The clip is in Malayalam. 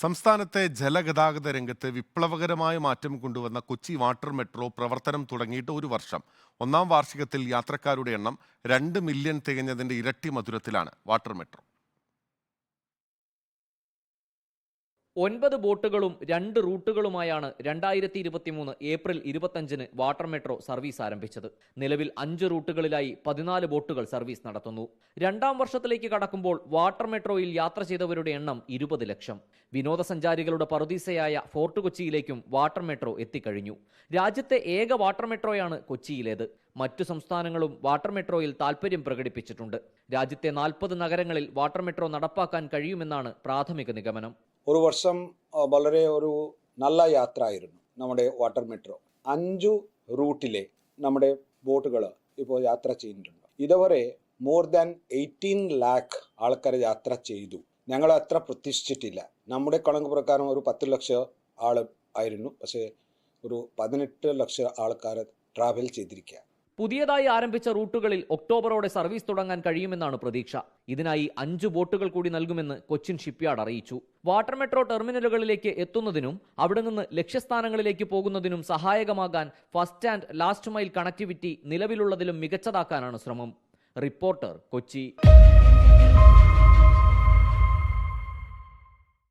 സംസ്ഥാനത്തെ ജലഗതാഗത രംഗത്ത് വിപ്ലവകരമായ മാറ്റം കൊണ്ടുവന്ന കൊച്ചി വാട്ടർ മെട്രോ പ്രവർത്തനം തുടങ്ങിയിട്ട് ഒരു വർഷം. ഒന്നാം വാർഷികത്തിൽ യാത്രക്കാരുടെ എണ്ണം 2 മില്യൺ തികഞ്ഞതിന്റെ ഇരട്ടി മധുരത്തിലാണ് വാട്ടർ മെട്രോ. 9 ബോട്ടുകളും 2 റൂട്ടുകളുമായാണ് 2023 ഏപ്രിൽ 25-ന് വാട്ടർ മെട്രോ സർവീസ് ആരംഭിച്ചത്. നിലവിൽ 5 റൂട്ടുകളിലായി 14 ബോട്ടുകൾ സർവീസ് നടത്തുന്നു. രണ്ടാം വർഷത്തിലേക്ക് കടക്കുമ്പോൾ വാട്ടർ മെട്രോയിൽ യാത്ര ചെയ്തവരുടെ എണ്ണം 20 ലക്ഷം. വിനോദസഞ്ചാരികളുടെ പറുദീസയായ ഫോർട്ട് കൊച്ചിയിലേക്കും വാട്ടർ മെട്രോ എത്തിക്കഴിഞ്ഞു. രാജ്യത്തെ ഏക വാട്ടർ മെട്രോയാണ് കൊച്ചിയിലേത്. മറ്റു സംസ്ഥാനങ്ങളും വാട്ടർ മെട്രോയിൽ താൽപര്യം പ്രകടിപ്പിച്ചിട്ടുണ്ട്. രാജ്യത്തെ 40 നഗരങ്ങളിൽ വാട്ടർ മെട്രോ നടപ്പാക്കാൻ കഴിയുമെന്നാണ് പ്രാഥമിക നിഗമനം. ഒരു വർഷം വളരെ ഒരു നല്ല യാത്ര ആയിരുന്നു നമ്മുടെ വാട്ടർ മെട്രോ. 5 റൂട്ടിലെ നമ്മുടെ ബോട്ടുകൾ ഇപ്പോൾ യാത്ര ചെയ്യുന്നുണ്ട്. ഇതുവരെ മോർ ദാൻ 18 ലാഖ് ആൾക്കാർ യാത്ര ചെയ്തു. ഞങ്ങൾ അത്ര പ്രതീക്ഷിച്ചിട്ടില്ല. നമ്മുടെ കണക്ക് പ്രകാരം ഒരു 10 ലക്ഷം ആൾ ആയിരുന്നു, പക്ഷേ ഒരു 18 ലക്ഷം ആൾക്കാർ ട്രാവൽ ചെയ്തിരിക്കുക. പുതിയതായി ആരംഭിച്ച റൂട്ടുകളിൽ ഒക്ടോബറോടെ സർവീസ് തുടങ്ങാൻ കഴിയുമെന്നാണ് പ്രതീക്ഷ. ഇതിനായി 5 ബോട്ടുകൾ കൂടി നൽകുമെന്ന് കൊച്ചിൻ ഷിപ്പ്യാർഡ് അറിയിച്ചു. വാട്ടർ മെട്രോ ടെർമിനലുകളിലേക്ക് എത്തുന്നതിനും അവിടെ നിന്ന് ലക്ഷ്യസ്ഥാനങ്ങളിലേക്ക് പോകുന്നതിനും സഹായകമാകാൻ first and last mile connectivity നിലവിലുള്ളതിലും മികച്ചതാക്കാനാണ് ശ്രമം. റിപ്പോർട്ടർ, കൊച്ചി.